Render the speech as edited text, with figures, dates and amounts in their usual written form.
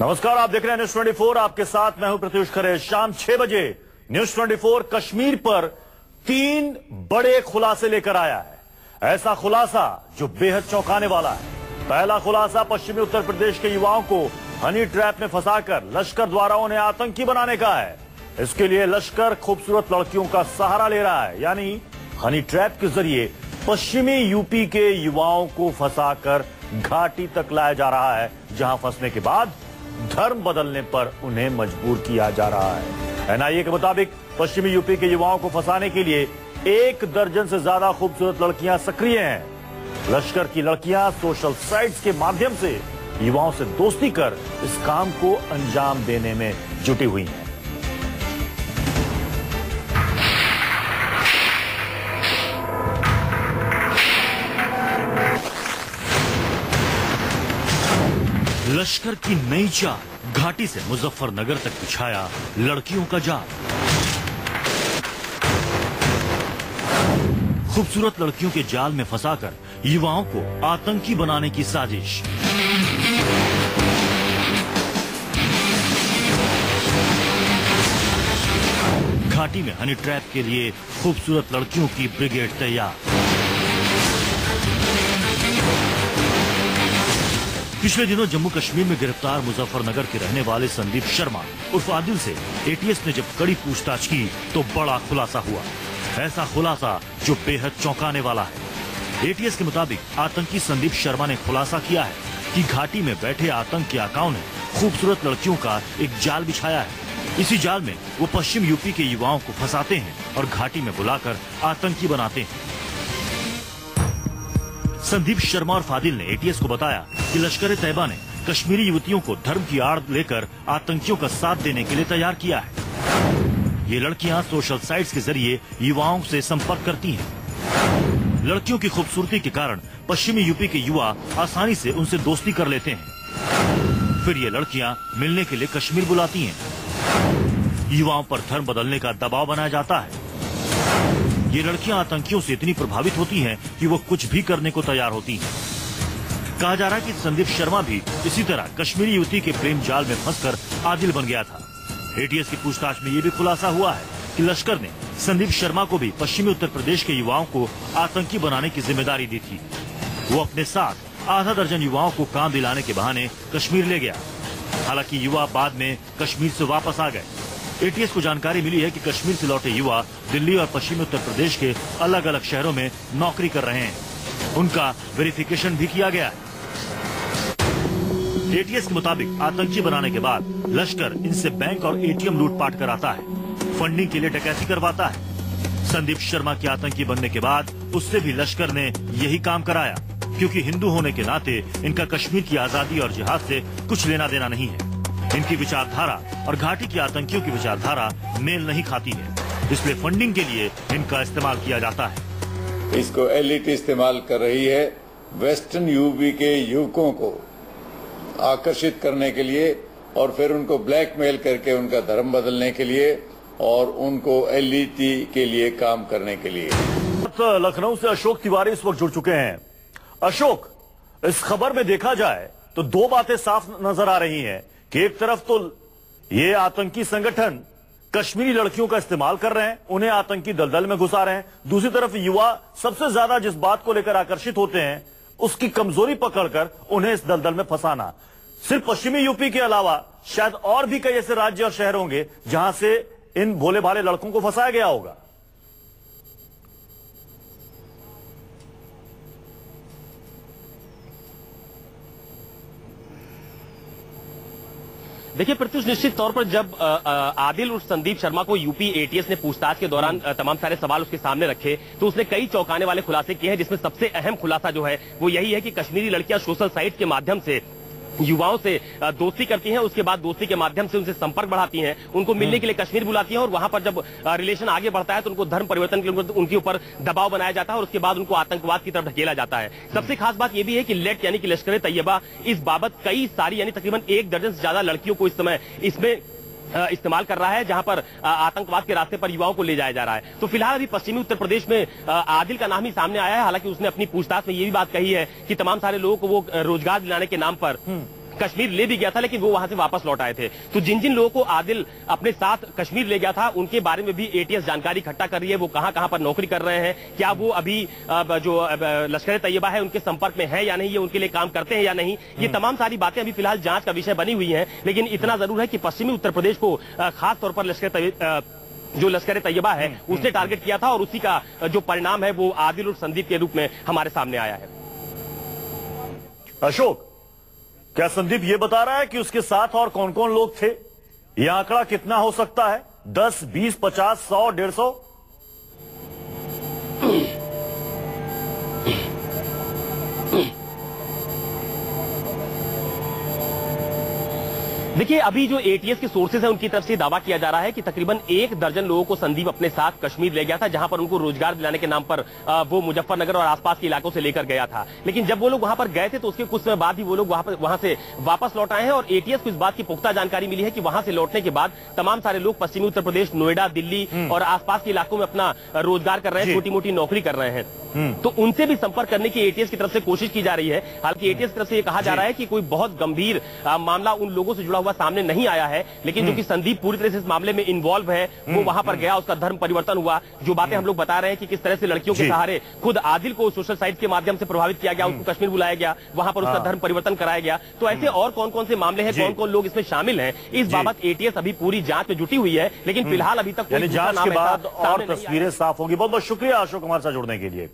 नमस्कार, आप देख रहे हैं न्यूज 24। आपके साथ मैं हूं प्रत्युष खरे। शाम 6 बजे न्यूज 24 कश्मीर पर 3 बड़े खुलासे लेकर आया है। ऐसा खुलासा जो बेहद चौंकाने वाला है। पहला खुलासा पश्चिमी उत्तर प्रदेश के युवाओं को हनी ट्रैप में फंसाकर लश्कर द्वारा उन्हें आतंकी बनाने का है। इसके लिए लश्कर खूबसूरत लड़कियों का सहारा ले रहा है, यानी हनी ट्रैप के जरिए पश्चिमी यूपी के युवाओं को फंसाकर घाटी तक लाया जा रहा है, जहां फंसने के बाद धर्म बदलने पर उन्हें मजबूर किया जा रहा है। एनआईए के मुताबिक पश्चिमी यूपी के युवाओं को फंसाने के लिए 1 दर्जन से ज्यादा खूबसूरत लड़कियां सक्रिय हैं। लश्कर की लड़कियां सोशल साइट्स के माध्यम से युवाओं से दोस्ती कर इस काम को अंजाम देने में जुटी हुई हैं। लश्कर की नई चाल, घाटी से मुजफ्फरनगर तक बिछाया लड़कियों का जाल। खूबसूरत लड़कियों के जाल में फंसाकर युवाओं को आतंकी बनाने की साजिश। घाटी में हनी ट्रैप के लिए खूबसूरत लड़कियों की ब्रिगेड तैयार। पिछले दिनों जम्मू कश्मीर में गिरफ्तार मुजफ्फरनगर के रहने वाले संदीप शर्मा उर्फ आदिल से एटीएस ने जब कड़ी पूछताछ की तो बड़ा खुलासा हुआ। ऐसा खुलासा जो बेहद चौंकाने वाला है। एटीएस के मुताबिक आतंकी संदीप शर्मा ने खुलासा किया है कि घाटी में बैठे आतंकियों ने खूबसूरत लड़कियों का एक जाल बिछाया है। इसी जाल में वो पश्चिम यूपी के युवाओं को फंसाते हैं और घाटी में बुलाकर आतंकी बनाते हैं। संदीप शर्मा और फादिल ने एटीएस को बताया कि लश्कर तैयबा ने कश्मीरी युवतियों को धर्म की आड़ लेकर आतंकियों का साथ देने के लिए तैयार किया है। ये लड़कियां सोशल साइट्स के जरिए युवाओं से संपर्क करती हैं। लड़कियों की खूबसूरती के कारण पश्चिमी यूपी के युवा आसानी से उनसे दोस्ती कर लेते हैं। फिर ये लड़कियां मिलने के लिए कश्मीर बुलाती हैं। युवाओं पर धर्म बदलने का दबाव बनाया जाता है। ये लड़कियां आतंकियों से इतनी प्रभावित होती हैं कि वो कुछ भी करने को तैयार होती हैं। कहा जा रहा है कि संदीप शर्मा भी इसी तरह कश्मीरी युवती के प्रेम जाल में फंसकर आदिल बन गया था। एटीएस की पूछताछ में ये भी खुलासा हुआ है कि लश्कर ने संदीप शर्मा को भी पश्चिमी उत्तर प्रदेश के युवाओं को आतंकी बनाने की जिम्मेदारी दी थी। वो अपने साथ आधा दर्जन युवाओं को काम दिलाने के बहाने कश्मीर ले गया। हालांकि युवा बाद में कश्मीर से वापस आ गए। एटीएस को जानकारी मिली है कि कश्मीर से लौटे युवा दिल्ली और पश्चिमी उत्तर प्रदेश के अलग अलग शहरों में नौकरी कर रहे हैं। उनका वेरिफिकेशन भी किया गया है। एटीएस के मुताबिक आतंकी बनाने के बाद लश्कर इनसे बैंक और एटीएम लूटपाट कराता है, फंडिंग के लिए डकैती करवाता है। संदीप शर्मा के आतंकी बनने के बाद उससे भी लश्कर ने यही काम कराया, क्योंकि हिंदू होने के नाते इनका कश्मीर की आजादी और जिहाद से कुछ लेना देना नहीं है। इनकी विचारधारा और घाटी के आतंकियों की विचारधारा मेल नहीं खाती है, इसलिए फंडिंग के लिए इनका इस्तेमाल किया जाता है। इसको एलिट इस्तेमाल कर रही है वेस्टर्न यूपी के युवकों को आकर्षित करने के लिए और फिर उनको ब्लैकमेल करके उनका धर्म बदलने के लिए और उनको एलिट के लिए काम करने के लिए। लखनऊ से अशोक तिवारी इस वक्त जुड़ चुके हैं। अशोक, इस खबर में देखा जाए तो 2 बातें साफ नजर आ रही हैं कि एक तरफ तो ये आतंकी संगठन कश्मीरी लड़कियों का इस्तेमाल कर रहे हैं, उन्हें आतंकी दलदल में घुसा रहे हैं। दूसरी तरफ युवा सबसे ज्यादा जिस बात को लेकर आकर्षित होते हैं उसकी कमजोरी पकड़कर उन्हें इस दलदल में फंसाना। सिर्फ पश्चिमी यूपी के अलावा शायद और भी कई ऐसे राज्य और शहर होंगे जहां से इन भोले भाले लड़कों को फंसाया गया होगा। देखिए प्रत्युष, निश्चित तौर पर जब आदिल उर्फ संदीप शर्मा को यूपी एटीएस ने पूछताछ के दौरान तमाम सारे सवाल उसके सामने रखे तो उसने कई चौंकाने वाले खुलासे किए हैं, जिसमें सबसे अहम खुलासा जो है वो यही है कि कश्मीरी लड़कियां सोशल साइट के माध्यम से युवाओं से दोस्ती करती हैं। उसके बाद दोस्ती के माध्यम से उनसे संपर्क बढ़ाती हैं, उनको मिलने के लिए कश्मीर बुलाती हैं और वहां पर जब रिलेशन आगे बढ़ता है तो उनको धर्म परिवर्तन के लिए उनके ऊपर दबाव बनाया जाता है और उसके बाद उनको आतंकवाद की तरफ ढकेला जाता है। सबसे खास बात यह भी है कि लेट यानी कि लश्कर तैयबा इस बाबत कई सारी यानी तकरीबन 1 दर्जन से ज्यादा लड़कियों को इस समय इसमें इस्तेमाल कर रहा है, जहां पर आतंकवाद के रास्ते पर युवाओं को ले जाया जा रहा है। तो फिलहाल अभी पश्चिमी उत्तर प्रदेश में आदिल का नाम ही सामने आया है। हालांकि उसने अपनी पूछताछ में ये भी बात कही है कि तमाम सारे लोगों को वो रोजगार दिलाने के नाम पर कश्मीर ले भी गया था, लेकिन वो वहां से वापस लौट आए थे। तो जिन जिन लोगों को आदिल अपने साथ कश्मीर ले गया था, उनके बारे में भी एटीएस जानकारी इकट्ठा कर रही है। वो कहां कहां पर नौकरी कर रहे हैं, क्या वो अभी जो लश्कर तैयबा है उनके संपर्क में है या नहीं, ये उनके लिए काम करते हैं या नहीं, ये तमाम सारी बातें अभी फिलहाल जांच का विषय बनी हुई हैं। लेकिन इतना जरूर है कि पश्चिमी उत्तर प्रदेश को खास तौर पर जो लश्कर तैयबा है उसने टारगेट किया था, और उसी का जो परिणाम है वो आदिल और संदीप के रूप में हमारे सामने आया है। अशोक, क्या संदीप ये बता रहा है कि उसके साथ और कौन कौन लोग थे? यह आंकड़ा कितना हो सकता है? 10, 20, 50, 100, 150? देखिए, अभी जो एटीएस के सोर्सेज हैं उनकी तरफ से दावा किया जा रहा है कि तकरीबन 1 दर्जन लोगों को संदीप अपने साथ कश्मीर ले गया था, जहां पर उनको रोजगार दिलाने के नाम पर वो मुजफ्फरनगर और आसपास के इलाकों से लेकर गया था। लेकिन जब वो लोग वहां पर गए थे तो उसके कुछ समय बाद ही वो लोग वहां से वापस लौट आए हैं, और एटीएस को इस बात की पुख्ता जानकारी मिली है कि वहां से लौटने के बाद तमाम सारे लोग पश्चिमी उत्तर प्रदेश, नोएडा, दिल्ली और आसपास के इलाकों में अपना रोजगार कर रहे हैं, छोटी मोटी नौकरी कर रहे हैं। तो उनसे भी संपर्क करने की एटीएस की तरफ से कोशिश की जा रही है। हालांकि एटीएस की तरफ से यह कहा जा रहा है कि कोई बहुत गंभीर मामला उन लोगों से जुड़ा हुआ सामने नहीं आया है, लेकिन जो कि संदीप पूरी तरह से इस मामले में इन्वॉल्व है, वो वहां पर गया, उसका धर्म परिवर्तन हुआ। जो बातें हम लोग बता रहे हैं कि किस तरह से लड़कियों के सहारे खुद आदिल को सोशल साइट के माध्यम से प्रभावित किया गया, उसको कश्मीर बुलाया गया, वहां पर उसका धर्म परिवर्तन कराया गया। तो ऐसे और कौन कौन से मामले हैं, कौन कौन लोग इसमें शामिल हैं, इस बाबत एटीएस अभी पूरी जांच में जुटी हुई है। लेकिन फिलहाल अभी तक जांच के बाद और तस्वीरें साफ होंगी। बहुत बहुत शुक्रिया अशोक, हमारे साथ जुड़ने के लिए।